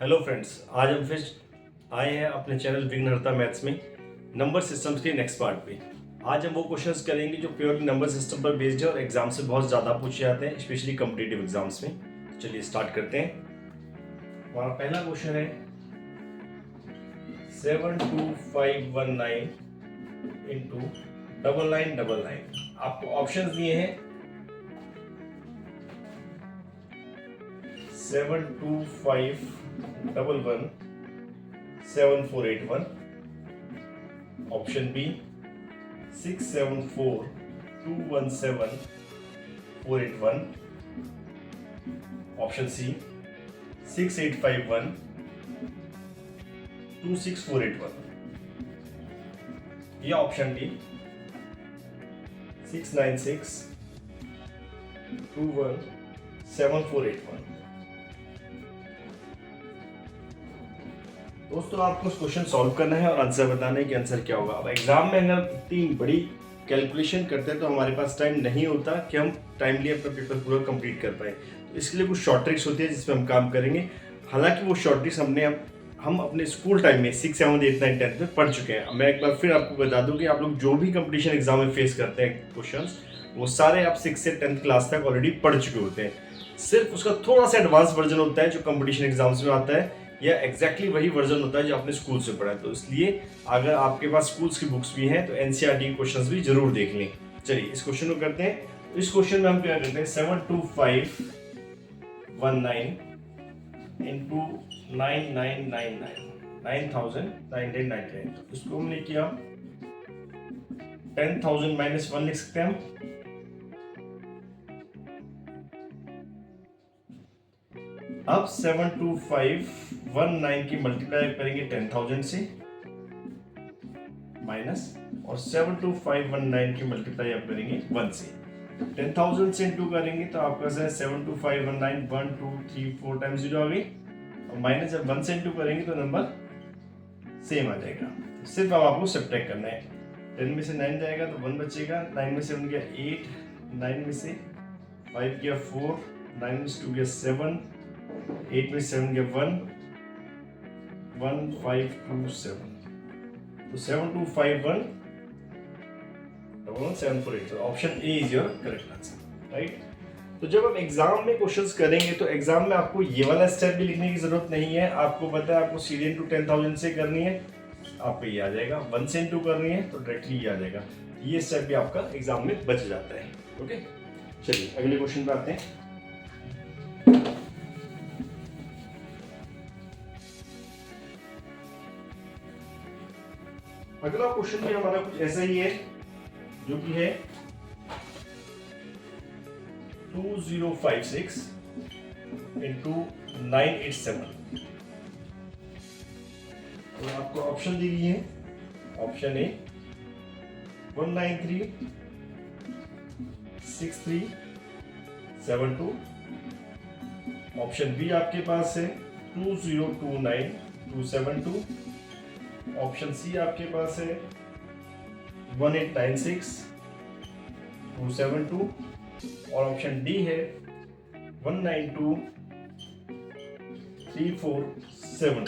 Hello friends, आज हम फिर आए हैं अपने चैनल विघ्नहर्ता मैथ्स में नंबर सिस्टम्स के नेक्स्ट पार्ट पे। आज हम वो क्वेश्चंस करेंगे जो प्योरली नंबर सिस्टम पर बेस्ड है और एग्जाम से बहुत ज़्यादा पूछे जाते हैं, स्पेशली कॉम्पिटिटिव एग्जाम्स में। चलिए स्टार्ट करते हैं। हमारा पहला क्वेश्चन है 72519 इंटू 9999। आपको ऑप्शन दिए हैं 725117481, ऑप्शन बी 674217 ऑप्शन सी 6851 या ऑप्शन डी 696217481। दोस्तों, आपको इस क्वेश्चन सॉल्व करना है और आंसर बताना है कि आंसर क्या होगा। अब एग्जाम में अगर इतनी बड़ी कैलकुलेशन करते हैं तो हमारे पास टाइम नहीं होता कि हम टाइमली अपना पेपर पूरा कंप्लीट कर पाए। तो इसके लिए कुछ शॉर्ट ट्रिक्स होती है जिसमें हम काम करेंगे। हालांकि वो शॉर्ट ट्रिक्स हम अपने स्कूल टाइम में 6, 7, 8, 9, 10 में पढ़ चुके हैं। मैं एक बार फिर आपको बता दूं कि आप लोग जो भी कंपटीशन एग्जाम में फेस करते हैं क्वेश्चंस, वो सारे आप 6 से 10th क्लास तक ऑलरेडी पढ़ चुके होते हैं। सिर्फ उसका थोड़ा सा एडवांस वर्जन होता है जो कंपटीशन एग्जाम्स में आता है, या एग्जैक्टली वही वर्जन होता है जो आपने स्कूल से पढ़ा है। तो इसलिए अगर आपके पास स्कूल्स की बुक्स भी हैं तो एनसीईआरटी के क्वेश्चंस भी जरूर देख लें। चलिए इस क्वेश्चन को करते हैं। इस क्वेश्चन में हम क्या करते हैं 72519 इंटू 9999 तो इसको हमने किया 10,000 माइनस 1 लिख सकते हैं हम। अब 72519 की मल्टीप्लाई करेंगे 10,000 से माइनस, और 72519 की मल्टीप्लाई आप करेंगे 1 से। 10,000 से इंटू करेंगे तो आपका 72519 1 2 3 4 टाइम्स 0 आ गई, और माइनस जब 1 से इंटू करेंगे तो नंबर सेम आ जाएगा। सिर्फ अब आपको सब्ट्रैक्ट करना है। 10 में से 9 जाएगा तो 1 बचेगा, 9 में से 1 गया 8, 9 में से 5 गया 4, 9 में से 2 गया 7, 8 में 7 गया 1, 1 5 2 7, तो 7251748, तो option A is your correct answer, right. तो जब हम एग्जाम में क्वेश्चंस करेंगे तो एग्जाम में आपको ये वाला स्टेप भी लिखने की जरूरत नहीं है। आपको पता है आपको सीधे इंटू 10,000 से करनी है, आपको ये आ जाएगा। 1 से इंटू करनी है तो डायरेक्टली ये आ जाएगा। ये स्टेप भी आपका एग्जाम में बच जाता है। ओके, चलिए अगले क्वेश्चन पे आते हैं। अगला क्वेश्चन भी हमारा कुछ ऐसा ही है, जो कि है 2056 इंटू 987। तो आपको ऑप्शन दी गई है। ऑप्शन ए 1936372, ऑप्शन बी आपके पास है 2029272, ऑप्शन सी आपके पास है 1896272, और ऑप्शन डी है 1923472।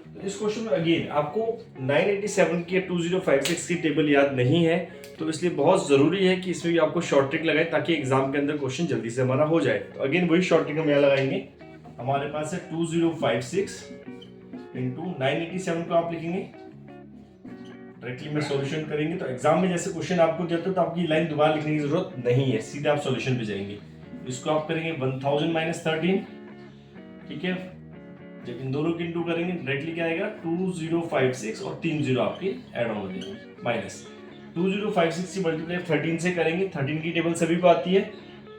तो इस क्वेश्चन में अगेन आपको 987 की 2056 की टेबल याद नहीं है, तो इसलिए बहुत जरूरी है कि इसमें भी आपको शॉर्ट ट्रिक लगाए ताकि एग्जाम के अंदर क्वेश्चन जल्दी से हमारा हो जाए। तो अगेन वही शॉर्ट ट्रिक हम यहाँ लगाएंगे। हमारे पास है 2056 इंटू 987 को आप लिखेंगे, डायरेक्टली में सॉल्यूशन करेंगे। तो एग्जाम में जैसे क्वेश्चन आपको देते हो तो आपकी लाइन दोबारा लिखने की जरूरत नहीं है, सीधे आप सॉल्यूशन पे जाएंगे। इसको आप करेंगे 1000 माइनस 13, ठीक है। जब इन दोनों की इंटू करेंगे डायरेक्टली क्या आएगा 2056 और 3 0 आपके ऐड ऑन हो जाएंगे, माइनस 2056 की मल्टीप्लाई 13 से करेंगे। 13 की टेबल सभी को आती है।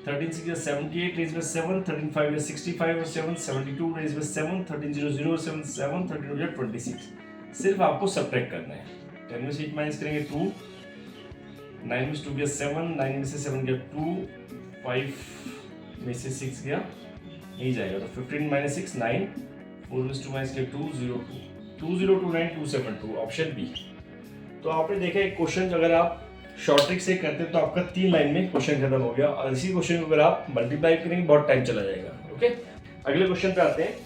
13 6 78 रेज बाय 7, 13 5 65 और 7 72 रेज बाय 7, 13 0 0 7 7, 13 26। सिर्फ आपको सब्ट्रैक्ट करना है। 10 में से 8 माइनस करेंगे 2, 9 में से 2 गया 7, 9 में से 7 गया 2, 5 में से 6 गया, यही जाएगा। तो 15 माइनस 6 9, 4 में से 2 माइनस किया 2 0 2, 2029272, ऑप्शन बी। तो आपने देखा एक क्वेश्चन अगर आप शॉर्ट ट्रिक से करते तो आपका 3 लाइन में क्वेश्चन खत्म हो गया, और इसी क्वेश्चन को अगर आप मल्टीप्लाई करेंगे बहुत टाइम चला जाएगा। ओके, अगले क्वेश्चन पे आते हैं।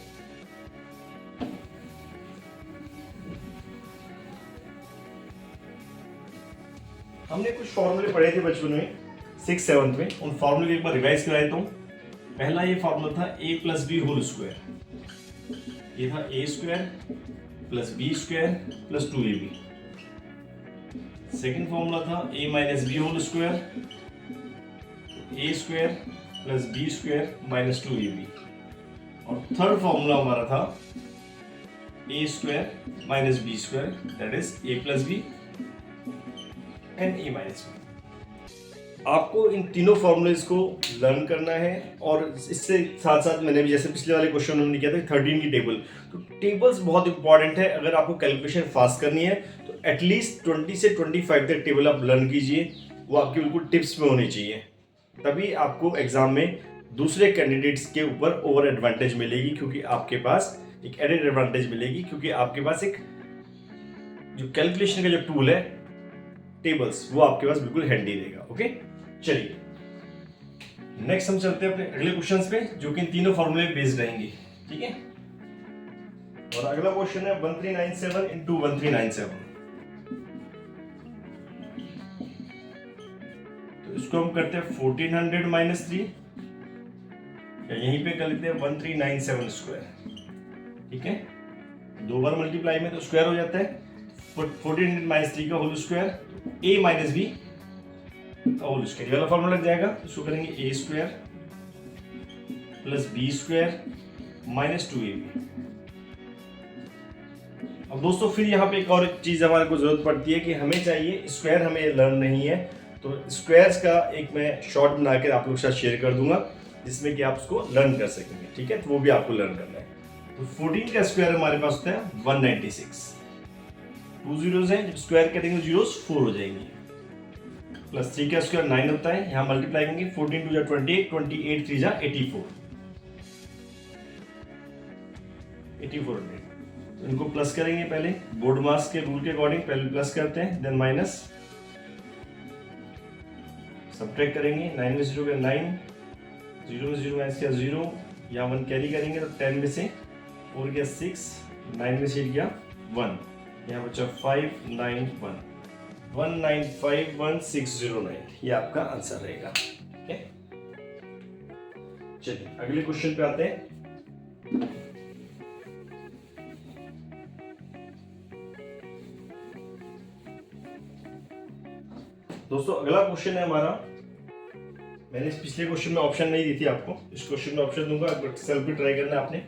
हमने कुछ फॉर्मूले पढ़े थे बचपन में 6th-7th में, उन फॉर्मूले एक बार रिवाइज करा देता हूँ। पहला ये फॉर्मूला था a plus B whole square, ये था a square plus B square plus 2ab। Second formula था a minus B whole square, a square plus B square minus 2ab। और थर्ड फॉर्मूला हमारा था a square minus b square, that is a plus b and a minus b. आपको इन तीनों formulas को learn करना है, और इससे साथ साथ मैंने भी जैसे पिछले वाले क्वेश्चन में हमने किया था 13 की टेबल, तो टेबल्स बहुत इंपॉर्टेंट है। अगर आपको कैलकुलेशन फास्ट करनी है तो एटलीस्ट 20 से 25 तक टेबल आप लर्न कीजिए, वो आपकी बिल्कुल टिप्स में होनी चाहिए, तभी आपको एग्जाम में दूसरे कैंडिडेट्स के ऊपर ओवर एडवांटेज मिलेगी, क्योंकि आपके पास एक एडेड एडवांटेज मिलेगी, क्योंकि आपके पास एक जो कैलकुलेशन का जो टूल है टेबल्स, वो आपके पास बिल्कुल हैंडी रहेगा। ओके, चलिए नेक्स्ट हम चलते हैं अपने अगले क्वेश्चंस पे, जो कि इन तीनों फॉर्मूले बेस्ड रहेंगे। ठीक है, और अगला क्वेश्चन है 1397 इंटू 1397। तो इसको हम करते हैं 1400 माइनस 3, या यहीं पे कर लेते हैं 1397 स्क्वायर। ठीक है, दो बार मल्टीप्लाई में तो स्क्वायर हो जाता है। 1400 माइनस 3 का whole square, a minus B whole square, वाला फॉर्मूला लग जाएगा। इसको करेंगे a square plus B square minus 2ab। अब दोस्तों फिर यहाँ पे एक और चीज हमारे को जरूरत पड़ती है कि हमें चाहिए स्क्वायर, हमें लर्न नहीं है, तो स्क्वायर्स का एक मैं शॉर्ट बनाकर आप लोग के साथ शेयर कर दूंगा, जिसमें कि आप उसको लर्न कर सकेंगे। ठीक है, तो वो भी आपको लर्न करना है। तो 14 का स्क्वायर हमारे पास होता है 196, 2 जीरोस हैं, जब स्क्वायर करेंगे जीरोस 4 हो जाएंगी, प्लस 3 का स्क्वायर 9 होता है, यहाँ मल्टीप्लाई करेंगे 14 2 जा 28, 28 3 जा 84, 8400। तो इनको प्लस करेंगे, पहले बोर्ड मास के रूल के अकॉर्डिंग पहले प्लस करते हैं, देन माइनस, सब्ट्रैक्ट करेंगे, 9 में 0 का 9, 0 में 0 माइनस किया 0, यहाँ 1 कैरी करेंगे तो 10 में से 4 गया 6, 9 में से 8 गया 1, यहाँ बचा 5 9 1, 1951609, ये आपका आंसर रहेगा। ठीक है, चलिए अगले क्वेश्चन पे आते हैं। दोस्तों अगला क्वेश्चन है हमारा, मैंने इस पिछले क्वेश्चन में ऑप्शन नहीं दी थी आपको, इस क्वेश्चन में ऑप्शन दूंगा, सेल्फ भी ट्राई करना है आपने।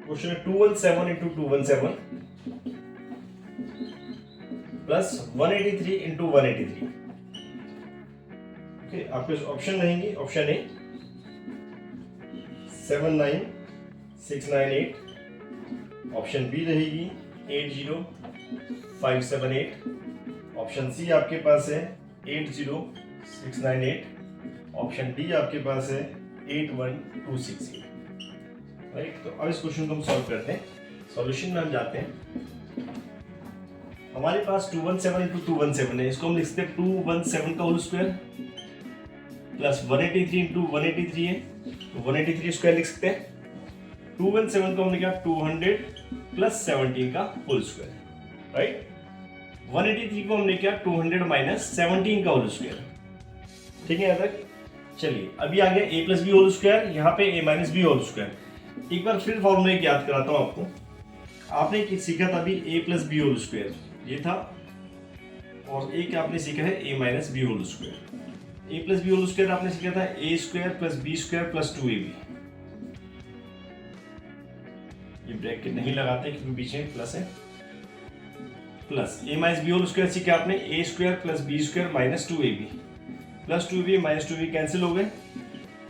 क्वेश्चन है 217 इंटू 217 प्लस 183 इंटू 183। ओके, आपके ऑप्शन रहेंगे, ऑप्शन ए 79698, ऑप्शन बी रहेगी 80578, ऑप्शन सी आपके पास है 80698, ऑप्शन डी आपके पास है 81268। राइट, तो अब इस क्वेश्चन को हम सॉल्व करते हैं। सॉल्यूशन में हम जाते हैं, हमारे पास 217 इंटू 217 है, इसको हम लिख सकते हैं 217 का होल स्क्वायर प्लस 183 इंटू 183 है, तो 183 स्क्वायर लिख सकते हैं। 217 को हमने क्या 200 प्लस 17 का होल स्क्वायर, राइट। 183 को हमने क्या 200 माइनस 17 का होल स्क्वायर। ठीक है यहाँ तक, चलिए अभी आ गया a plus B whole square, यहाँ पे a minus B whole square. एक बार फिर फॉर्मूला याद कराता हूँ आपको, आपने सीखा था अभी a plus B whole square, ये था, और एक आपने सीखा है a minus B whole square. a plus B whole square आपने सीखा था a square plus B square plus 2ab। ये ब्रैकेट नहीं लगाते क्योंकि बीच में प्लस है, plus a minus B whole square सीखा आपने a square plus B square minus 2ab, plus 2ab minus 2ab cancel हो गए,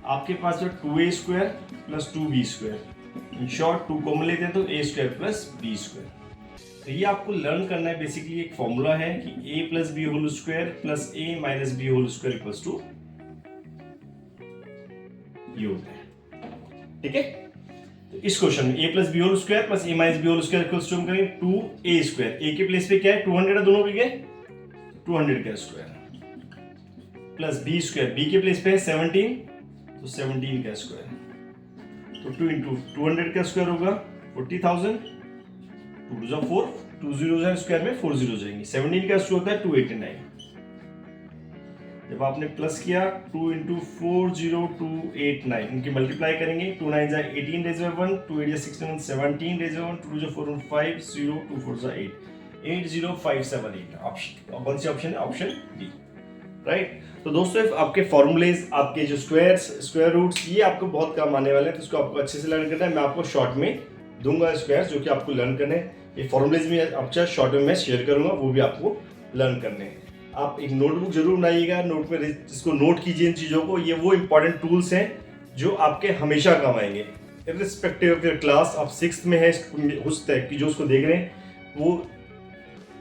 आपके पास जो 2a square plus 2b square, in short 2 common लेते हैं तो a square plus b square. तो ये आपको लर्न करना है, बेसिकली एक फॉर्मूला है कि a plus B whole square plus a minus B whole square equals to ये होता है। ठीक है, तो इस क्वेश्चन में a plus B whole square plus a minus B whole square equals to हम करेंगे 2a स्क्वायर, a के प्लेस पे क्या है 200 दोनों पे गए 200 का square, plus b square, b के प्लेस पे है 17 तो 17 का स्क्वायर, तो 2 इंटू 200 का स्क्वायर होगा 40,000, 2 टू 4 2 जीरो स्क्वायर में 4 जीरो जाएंगे। 17 का स्क्वायर होता है 289। जब आपने प्लस किया 2 इंटू 40289 इनकी मल्टीप्लाई करेंगे, 2 9 जा 18 रेज बाय 1, 2 8 जा 16 17 रेज बाय 1, 2 जा 4 5 0 2 4 जा 8 80578 ऑप्शन। और कौन सी ऑप्शन है? Option D, right. तो दोस्तों आपके फॉर्मूलेज, आपके जो स्क्वायर्स, स्क्वायर रूट्स, ये आपको बहुत काम आने वाले हैं, तो इसको आपको अच्छे से लर्न करना है। मैं आपको शॉर्ट में दूंगा स्क्वायर्स जो कि आपको लर्न करने हैं। ये फॉर्मूलेज भी आपका शॉर्ट में मैं शेयर करूंगा, वो भी आपको लर्न करने हैं। आप एक नोटबुक जरूर बनाइएगा, नोट में इसको नोट कीजिए इन चीज़ों को। ये वो इंपॉर्टेंट टूल्स हैं जो आपके हमेशा काम आएंगे, इर्रिस्पेक्टिव ऑफ योर क्लास। आप 6th में है, उस तक की जो उसको देख रहे हैं, वो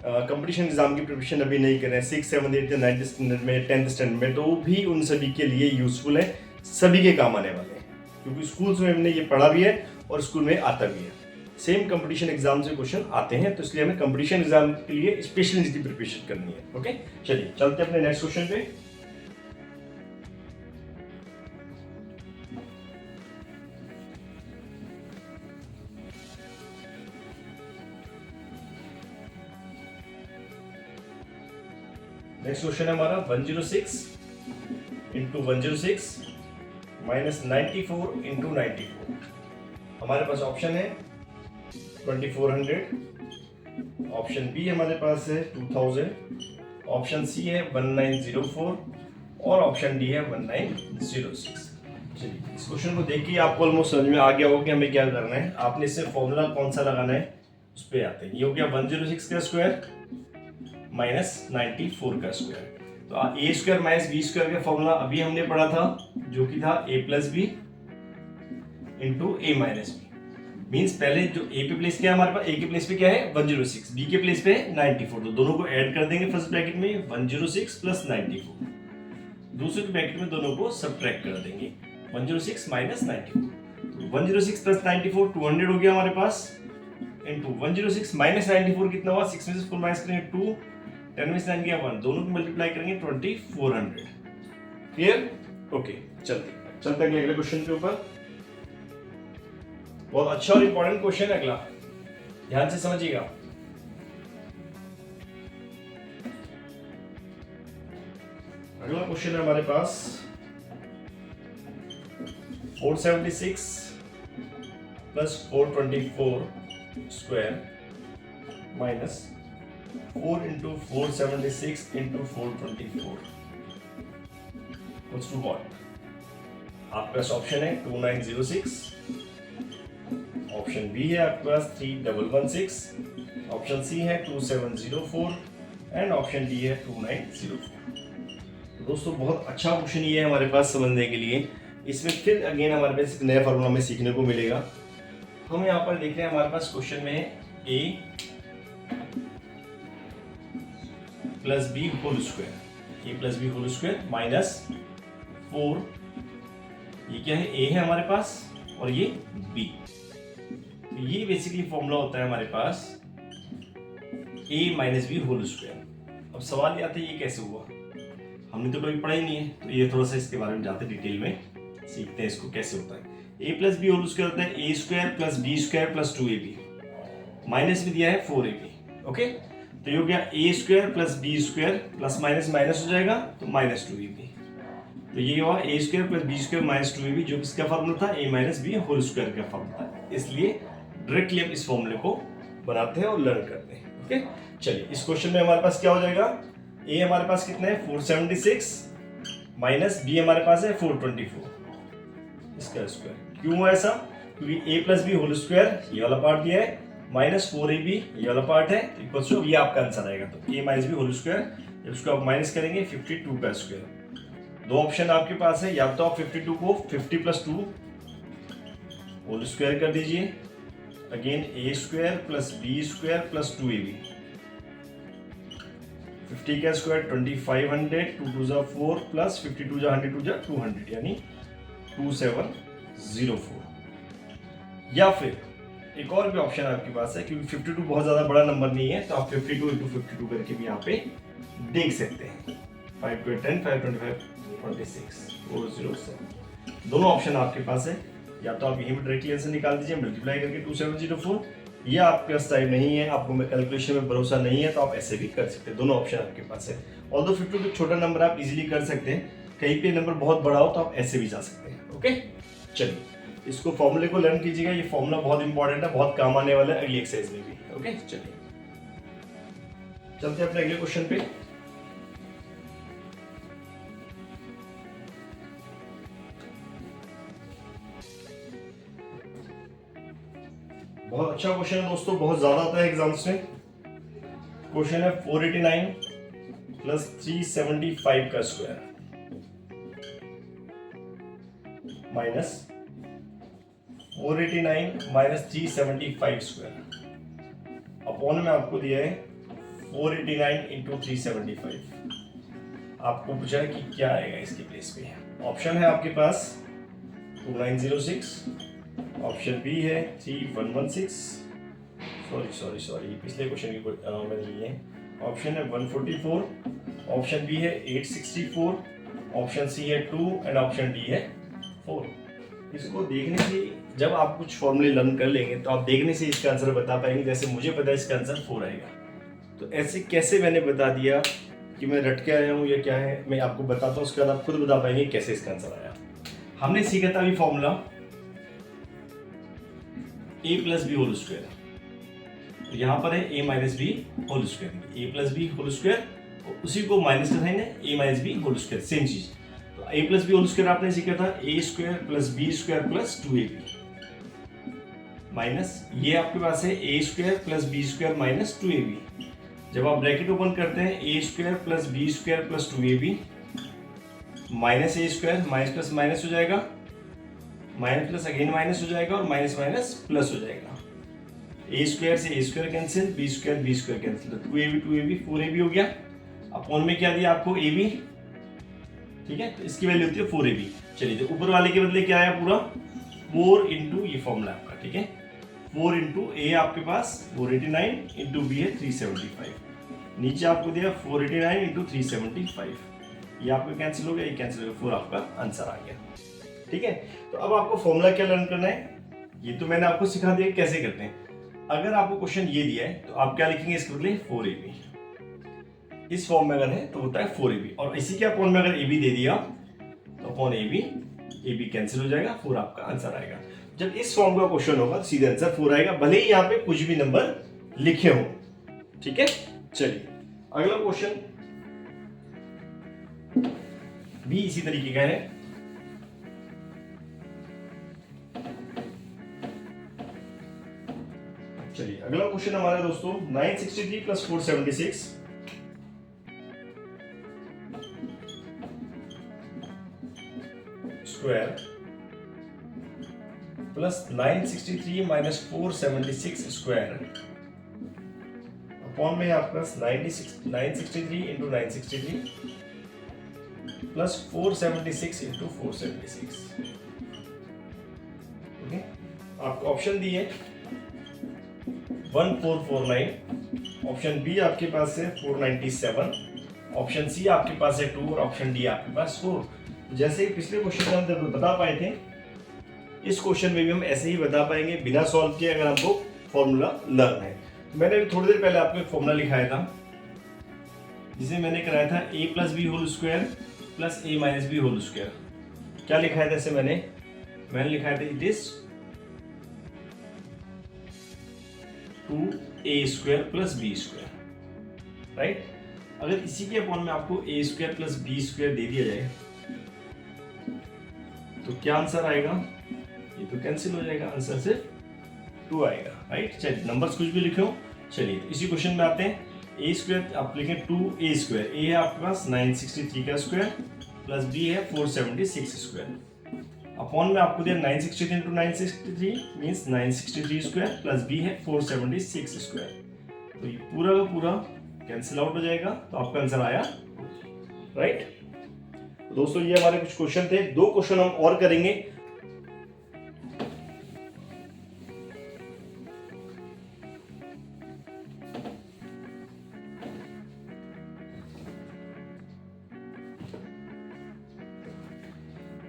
कंपटीशन एग्जाम की प्रिपरेशन अभी नहीं कर रहे हैं, 6th 7th 8th 9th standard में, 10th स्टैंडर्ड में, तो वो भी उन सभी के लिए यूजफुल है, सभी के काम आने वाले हैं, क्योंकि स्कूल्स में हमने ये पढ़ा भी है और स्कूल में आता भी है। सेम कंपटीशन एग्जाम से क्वेश्चन आते हैं, तो इसलिए हमें कंपटीशन एग्जाम के लिए स्पेशल इसकी प्रिपरेशन करनी है। ओके, चलिए चलते हैं अपने नेक्स्ट क्वेश्चन पे। नेक्स्ट क्वेश्चन है हमारा 106 इंटू 106 माइनस 94 इंटू 94। हमारे पास ऑप्शन है 2400, ऑप्शन बी हमारे पास है 2000, ऑप्शन सी है 1904 और ऑप्शन डी है 1906। चलिए इस क्वेश्चन को देख के आपको ऑलमोस्ट समझ में आ गया होगा कि हमें क्या करना है। आपने इससे फॉर्मूला कौन सा लगाना है उस पर आते हैं। ये हो गया 106 का स्क्वायर माइनस 94 का स्क्वायर। तो ए स्क्वायर माइनस बी स्क्वायर का फॉर्मूला अभी हमने पढ़ा था, जो कि था ए प्लस बी इंटू ए माइनस बी। मीन्स पहले जो ए पे प्लेस किया हमारे पास, ए के प्लेस पे क्या है 106, बी के प्लेस पे है 94, तो दोनों को ऐड कर देंगे फर्स्ट ब्रैकेट में 106 प्लस 94, दूसरे ब्रैकेट में दोनों को सब्ट्रैक्ट कर देंगे 106 माइनस 94। तो 106 प्लस 94 200 हो गया हमारे पास, इनटू 106 माइनस 94 कितना हुआ, 6 में से 4 माइनस करेंगे 2, 10 में से 9 गया 1, दोनों को मल्टीप्लाई करेंगे 2400। क्लियर? ओके, चलते हैं अगले क्वेश्चन के ऊपर। बहुत अच्छा और इंपॉर्टेंट क्वेश्चन है अगला, ध्यान से समझिएगा। अगला क्वेश्चन है हमारे पास 476 plus 424 square minus 4 into 476 into 424 to what? आपके पास ऑप्शन है 2906, ऑप्शन बी है आपके पास 3116, ऑप्शन सी है 2704 एंड ऑप्शन डी है 2904। दोस्तों बहुत अच्छा क्वेश्चन ये है हमारे पास समझने के लिए। इसमें फिर अगेन हमारे पास एक नया फॉर्मूला हमें सीखने को मिलेगा। हम यहाँ पर देख रहे हैं हमारे पास क्वेश्चन में है A plus B whole square, A plus B whole square minus 4, ये क्या है, ए है हमारे पास और ये बी। ये बेसिकली फॉर्मूला होता है हमारे पास a minus B whole square. अब सवाल ये आता है ये कैसे हुआ, हमने तो कभी पढ़ा ही नहीं है, तो ये थोड़ा सा इसके बारे में जाते डिटेल में सीखते हैं इसको कैसे होता है। a plus B whole square होता है A square plus B square plus 2ab, minus में दिया है 4ab। ओके, तो ये हो गया A square plus B square plus minus minus हो जाएगा तो माइनस 2ab। तो ये हुआ A square plus B square minus 2ab, जो किसका फॉर्मूला था, A minus B whole square का फॉर्मूला था। इसलिए डायरेक्टली हम इस फॉर्मूले को बनाते हैं और लर्न करते हैं। ओके, चलिए इस क्वेश्चन में हमारे पास क्या हो जाएगा, ए हमारे पास कितना है 476 माइनस बी हमारे पास है 424, इसका स्क्वायर। क्यों ऐसा, क्योंकि ए प्लस बी होल स्क्वायर ये वाला पार्ट दिया है, माइनस 4ab ये वाला पार्ट है, इक्वल्स टू ये आपका आंसर आएगा। तो ए माइनस बी होल स्क्वायर, जब इसको आप माइनस करेंगे 52 का स्क्वायर। दो ऑप्शन आपके पास है, या तो आप 52 को 50 प्लस 2 होल स्क्वायर कर दीजिए, again A square plus B square plus 2ab, 50 का स्क्वायर 2500, 2 2 जा 4 प्लस 52 जा 100 2 जा 200 यानी 2704। या फिर एक और भी ऑप्शन आपके पास है, क्योंकि 52 बहुत ज्यादा बड़ा नंबर नहीं है, तो आप 52 इंटू 52 करके भी यहाँ पे देख सकते हैं। 5 2 10 5 25 26 407, दोनों ऑप्शन आपके पास है। या तो आप यहीं पर डायरेक्टली आंसर निकाल दीजिए मल्टीप्लाई करके 2704, या आपके पास टाइम नहीं है, आपको मैं कैलकुलेशन में भरोसा नहीं है, तो आप ऐसे भी कर सकते हैं। दोनों ऑप्शन आपके पास है। ऑल्दो 52 छोटा नंबर आप इजीली कर सकते हैं, कहीं पे नंबर बहुत बड़ा हो तो आप ऐसे भी जा सकते हैं। ओके, चलिए इसको फॉर्मूले को लर्न कीजिएगा, ये फॉर्मूला बहुत इंपॉर्टेंट है, बहुत काम आने वाला है अगली एक्सरसाइज में भी। ओके, चलिए चलते हैं अपने अगले क्वेश्चन पे। बहुत अच्छा क्वेश्चन है दोस्तों, बहुत ज्यादा आता है एग्जाम्स में। क्वेश्चन है 489 प्लस 375 का square minus 489 minus 375 square upon में आपको दिया है 489 इंटू 375। आपको पूछा है कि क्या आएगा इसके प्लेस पे। ऑप्शन है आपके पास 2906, ऑप्शन बी है 3116, सॉरी पिछले क्वेश्चन की में नहीं है। ऑप्शन है 144, ऑप्शन बी है 864, ऑप्शन सी है 2 एंड ऑप्शन डी है 4। इसको देखने से जब आप कुछ फॉर्मूले लर्न कर लेंगे तो आप देखने से इसका आंसर बता पाएंगे। जैसे मुझे पता है इसका आंसर 4 आएगा, तो ऐसे कैसे मैंने बता दिया कि मैं रट के आया हूँ या क्या है, मैं आपको बताता हूँ, उसके बाद आप खुद बता पाएंगे कैसे इसका आंसर आया। हमने सीखा था अभी formula a plus B whole square, यहाँ पर है a minus B whole square, a plus B whole square, उसी को माइनस का साइन है a minus B whole square, same चीज। तो a plus B whole square आपने सीखा था a square plus B square plus 2ab minus ये आपके पास है a square plus B square minus 2ab। जब आप ब्रैकेट ओपन करते हैं a square plus B square plus 2ab minus a square, minus plus minus हो जाएगा, माइनस प्लस अगेन माइनस हो जाएगा और माइनस माइनस प्लस हो जाएगा। a स्क्वायर से a square cancel, b square cancel, तो 2ab 4ab हो गया। अपॉन में क्या दिया आपको ab, ठीक है, तो इसकी वैल्यू होती है 4ab। चलिए तो ऊपर वाले के बदले क्या आया पूरा 4 इंटू ये फॉर्मूला आपका, ठीक है, 4 इंटू ए आपके पास 489 इंटू बी है 375, नीचे आपको दिया 489 इंटू 375, ये आपका कैंसिल हो गया, ये कैंसिल हो गया, 4 आपका आंसर आ गया। ठीक है, तो अब आपको फॉर्मूला क्या लर्न करना है, ये तो मैंने आपको सिखा दिया कैसे करते हैं। अगर आपको क्वेश्चन ये दिया है तो आप क्या लिखेंगे इसके बदले 4ab, इस फॉर्म में अगर है तो होता है 4ab, और इसी के अपॉन में अगर ab दे दिया तो अपॉन ab कैंसिल हो जाएगा, 4 आपका आंसर आएगा। जब इस फॉर्म का क्वेश्चन होगा तो सीधे आंसर 4 आएगा, भले ही यहाँ पे कुछ भी नंबर लिखे हो। ठीक है, चलिए अगला क्वेश्चन भी इसी तरीके का है। चलिए अगला क्वेश्चन हमारा दोस्तों 963 plus 476 square plus 963 minus 476 square upon में आपका 963 इंटू 963 प्लस 476 इंटू 476। ओके, आपको ऑप्शन दिए 1449, ऑप्शन बी आपके पास है 497, ऑप्शन सी आपके पास है 2 और ऑप्शन डी आपके पास 4। जैसे ही पिछले क्वेश्चन में हम बता पाए थे, इस क्वेश्चन में भी हम ऐसे ही बता पाएंगे बिना सॉल्व किए, अगर हमको फॉर्मूला लर्न है। तो मैंने थोड़ी देर पहले आपको एक फॉर्मूला लिखाया था जिसे मैंने कराया था a plus B whole square plus a minus B whole square. क्या लिखाया था इसे मैंने लिखाया था it is 2a square plus B square, right. अगर इसी के अपॉन में आपको a square plus B square दे दिया जाए तो क्या आंसर आएगा, ये तो कैंसिल हो जाएगा, आंसर सिर्फ 2 आएगा, राइट। चलिए नंबर्स कुछ भी लिखे हो। चलिए तो इसी क्वेश्चन में आते हैं, a स्क्वायर आप लिखें 2a स्क्वायर, a है आपके पास 963 का स्क्वायर प्लस b है 476 स्क्वायर, अपॉन में आपको दिया 963 into 963 means 963 square plus b है 476 स्क्वायर, तो ये पूरा का पूरा कैंसिल आउट हो जाएगा, तो आपका आंसर आया, राइट। दोस्तों ये हमारे कुछ क्वेश्चन थे, 2 क्वेश्चन हम और करेंगे।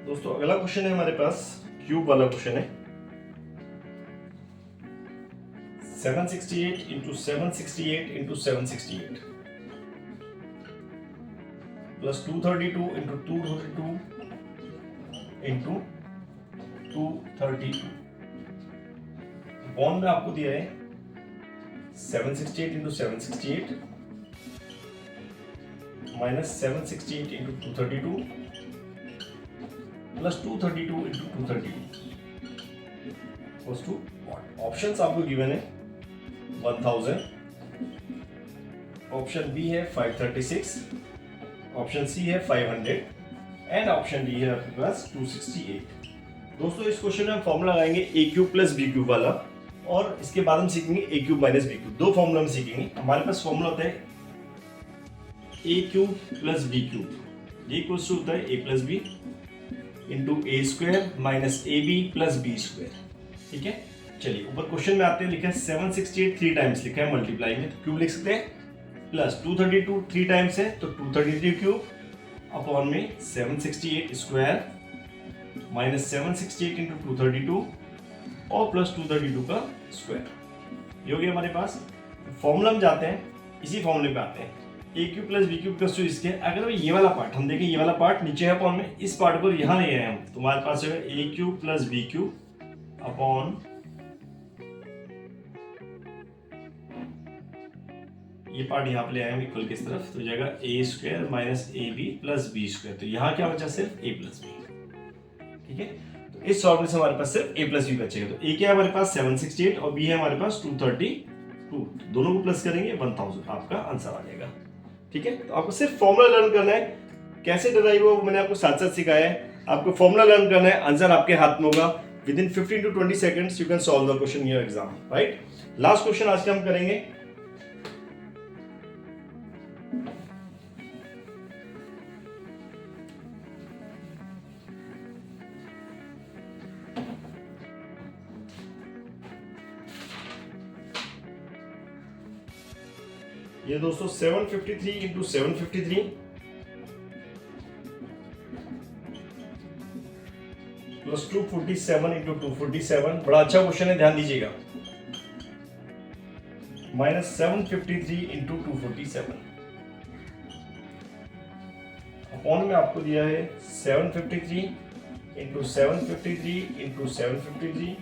दोस्तों अगला क्वेश्चन है हमारे पास क्यूब वाला क्वेश्चन है। 768 into 768 into 768 plus 232 into 232 into 232 बॉन्ड में आपको दिया है 768 into 768 minus 768 into 232 plus 232 into 232 to option आपको गिवन है 1000, ऑप्शन बी है 536, ऑप्शन सी है 500 एंड ऑप्शन डी है आपके पास 268। दोस्तों इस क्वेश्चन में हम फॉर्मूला लगाएंगे A cube plus B cube वाला, और इसके बाद हम सीखेंगे A cube minus B cube. दो फॉर्मूला हम सीखेंगे। हमारे पास फॉर्मूला होता है A cube plus B cube, ये इक्वल्स टू होता है A plus B into A square minus A B plus B square. ठीक है, चलिए ऊपर क्वेश्चन में आते हैं। लिखा है 768 3 टाइम्स लिखा है मल्टीप्लाई में, तो क्यूब लिख सकते हैं, प्लस 232 3 टाइम्स है तो 233 क्यूब अपॉन में 768 स्क्वायर माइनस 768 इंटू 232 और प्लस 232 का स्क्वायर। ये हो गया हमारे पास। फॉर्मूला में जाते हैं, इसी फॉर्मूले पे आते हैं। A cube plus B cube plus 2 इसके, अगर ये वाला पार्ट हम देखें, ये वाला पार्ट नीचे है अपॉन में, इस पार्ट को यहाँ ले आए हम, तो हमारे पास है A cube plus B cube upon ये पार्ट यहाँ पे ले आए हम इक्वल की तरफ, तो जाएगा A square minus A B plus B square. तो यहाँ क्या बचा, सिर्फ ए प्लस बी। ठीक है, तो इस फॉर्मूले से हमारे पास सिर्फ ए प्लस बी बचेगा। तो ए क्या है हमारे पास 768 और बी है हमारे पास 232, दोनों को प्लस करेंगे 1000, आपका आंसर आ जाएगा। ठीक है, तो आपको सिर्फ फॉर्मूला लर्न करना है, कैसे डराइव हो मैंने आपको साथ साथ सिखाया है। आपको फॉर्मूला लर्न करना है, आंसर आपके हाथ में होगा। With in 15 to 20 seconds you can solve the question in your exam, right. Last question आज के हम करेंगे। ये दोस्तों 753 इंटू 753 प्लस 247 इंटू 247, बड़ा अच्छा क्वेश्चन है, ध्यान दीजिएगा। माइनस 753 इंटू 247 अपॉन में आपको दिया है 753 into 753 into 753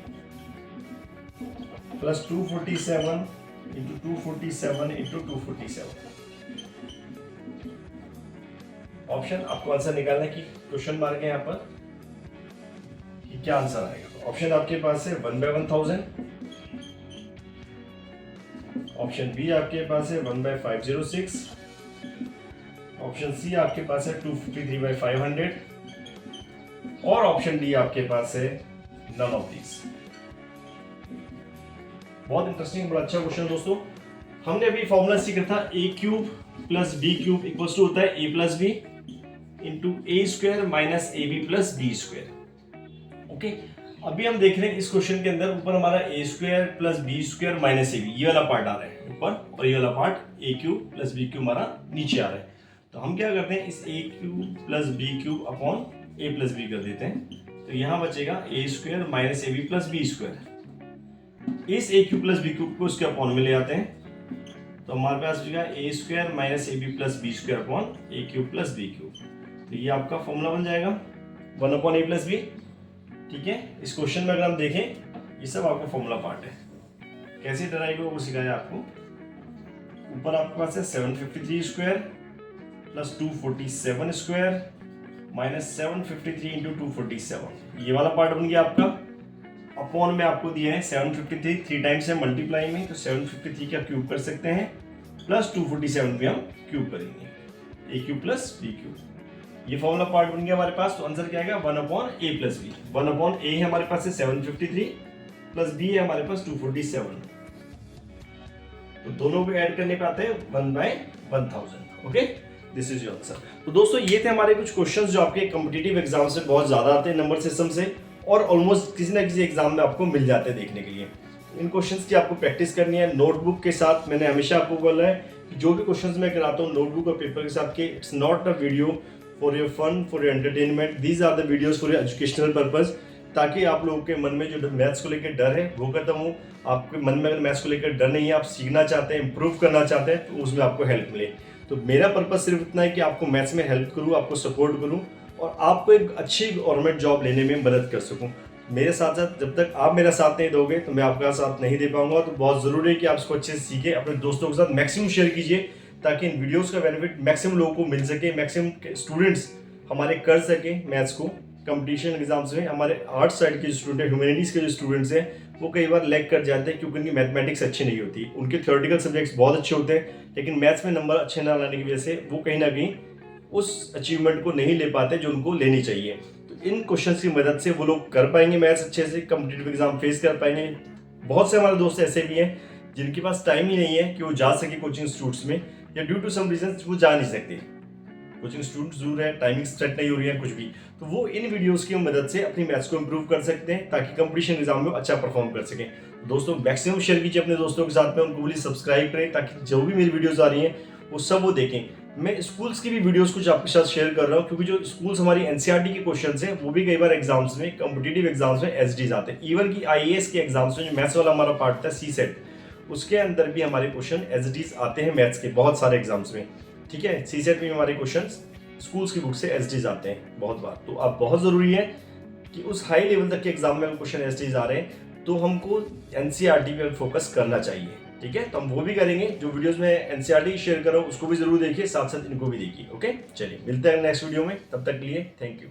plus 247 into 247 into 247। Option आपको आंसर निकालना है कि क्वेश्चन मार्क है यहाँ पर कि क्या आंसर आएगा। ऑप्शन आपके पास है 1/1000, ऑप्शन बी आपके पास है 1/506, ऑप्शन सी आपके पास है 253/500 और ऑप्शन डी आपके पास है नन ऑफ दीज। बहुत इंटरेस्टिंग, बड़ा अच्छा क्वेश्चन दोस्तों। हमने अभी फॉर्मूला सीखा था A cube plus B cube equal to होता है A plus B into A square minus A B plus B square. Okay, अभी हम देख रहे हैं इस क्वेश्चन के अंदर ऊपर हमारा A square plus B square minus A B, ये वाला पार्ट आ रहा है ऊपर, और ये वाला part A cube plus B cube हमारा नीचे आ रहा है। तो हम क्या करते हैं, इस A cube plus B cube upon A plus B कर देते हैं, तो यहाँ बचेगा A square minus A B plus B square. इस A cube plus B cube को उसके अपॉन में ले आते हैं, तो हमारे पास बचेगा A square minus A B plus B square upon A cube plus B cube. तो ये आपका फॉर्मूला बन जाएगा 1/a प्लस बी। ठीक है, इस क्वेश्चन में अगर हम देखें, ये सब आपका फॉर्मूला पार्ट है, कैसे डराइव हो वो सिखाया आपको। ऊपर आपके पास है 753 square plus 247 square minus 753 into 247, ये वाला पार्ट बन गया आपका। अपॉन में आपको दिया है 753 3 टाइम्स है मल्टीप्लाई में, तो 753 का क्यूब कर सकते हैं, प्लस 247 भी हम क्यूब करेंगे, ए क्यूब प्लस बी क्यूब। ये फॉर्मूला पार्ट बन गया हमारे पास। तो आंसर क्या आएगा 1/a प्लस बी। 1/a है हमारे पास है 753 प्लस b है हमारे पास 247, तो दोनों को ऐड करने पे आते हैं 1/1000। Okay, this is your answer. तो दोस्तों ये थे हमारे कुछ क्वेश्चंस जो आपके कॉम्पिटिटिव एग्जाम से बहुत ज्यादा आते हैं नंबर सिस्टम से, और ऑलमोस्ट किसी ना किसी एग्जाम में आपको मिल जाते हैं देखने के लिए। इन क्वेश्चंस की आपको प्रैक्टिस करनी है नोटबुक के साथ। मैंने हमेशा आपको बोला है कि जो भी क्वेश्चंस मैं कराता हूँ नोटबुक और पेपर के साथ के, it's not a video for your fun, for your entertainment, these are the videos for your educational purpose, ताकि आप लोगों के मन में जो मैथ्स को लेकर डर है वो खत्म हो। आपके मन में अगर मैथ्स को लेकर डर नहीं है, आप सीखना चाहते हैं, इंप्रूव करना चाहते हैं, तो उसमें आपको हेल्प मिले। तो मेरा पर्पस सिर्फ इतना है कि आपको मैथ्स में हेल्प करूँ, आपको सपोर्ट करूँ और आपको एक अच्छी गवर्नमेंट जॉब लेने में मदद कर सकूँ। मेरे साथ साथ जब तक आप मेरा साथ नहीं दोगे तो मैं आपका साथ नहीं दे पाऊंगा। तो बहुत ज़रूरी है कि आप इसको अच्छे से सीखें, अपने दोस्तों के साथ मैक्सिमम शेयर कीजिए ताकि इन वीडियोस का बेनिफिट मैक्सिमम लोगों को मिल सके, मैक्सिमम स्टूडेंट्स हमारे कर सके मैथ्स को कंपटीशन एग्जाम्स में। हमारे आर्ट्स साइड के जो स्टूडेंट हैं, ह्यूमैनिटीज़ के जो स्टूडेंट्स हैं, वो कई बार लैग कर जाते हैं क्योंकि उनकी मैथमेटिक्स अच्छी नहीं होती। उनके थ्योरेटिकल सब्जेक्ट्स बहुत अच्छे होते हैं लेकिन मैथ्स में नंबर अच्छे ना लाने की वजह से वो कहीं ना कहीं उस अचीवमेंट को नहीं ले पाते जो उनको लेनी चाहिए। तो इन क्वेश्चंस की मदद से वो लोग कर पाएंगे मैथ्स अच्छे से, कॉम्पिटिटिव एग्जाम फेस कर पाएंगे। बहुत से हमारे दोस्त ऐसे भी हैं जिनके पास टाइम ही नहीं है कि वो जा सके कोचिंग इंस्टीट्यूट्स में, या ड्यू टू सम रीजन वो जा नहीं सकते, कोचिंग इंस्टीट्यूट दूर है, टाइमिंग सेट नहीं हो रही है कुछ भी। तो वो इन वीडियोस की मदद से अपनी मैथ्स को इंप्रूव कर सकते हैं ताकि कंपटीशन एग्जाम में अच्छा परफॉर्म कर सकें। दोस्तों मैक्सिमम शेयर कीजिए अपने दोस्तों के साथ में, उनको बोलिए सब्सक्राइब करें ताकि जो भी मेरी वीडियोस आ रही हैं वो सब वो देखें। मैं स्कूल्स की भी वीडियोस कुछ आपके साथ शेयर कर रहा हूँ क्योंकि जो स्कूल्स हमारी एनसीईआरटी के क्वेश्चंस हैं वो भी कई बार एग्जाम्स में, कॉम्पिटिटिव एग्जाम्स में एसडीज आते हैं। इवन की आईएएस के एग्जाम्स में जो मैथ्स वाला हमारा पार्ट था सीसेट, उसके अंदर भी हमारे क्वेश्चन एसडीज आते हैं मैथ्स के बहुत सारे एग्जाम्स में। ठीक है, सीसेट में हमारे क्वेश्चन स्कूल्स की बुक से एसडीज आते हैं बहुत बार। तो अब बहुत ज़रूरी है कि उस हाई लेवल तक के एग्जाम में क्वेश्चन एसडीज आ रहे हैं तो हमको एनसीईआरटी पे फोकस करना चाहिए। ठीक है, तो हम वो भी करेंगे। जो वीडियोस में एनसीईआरटी शेयर कर रहा हूँ उसको भी जरूर देखिए, साथ साथ इनको भी देखिए। ओके, चलिए मिलते हैं नेक्स्ट वीडियो में, तब तक के लिए थैंक यू।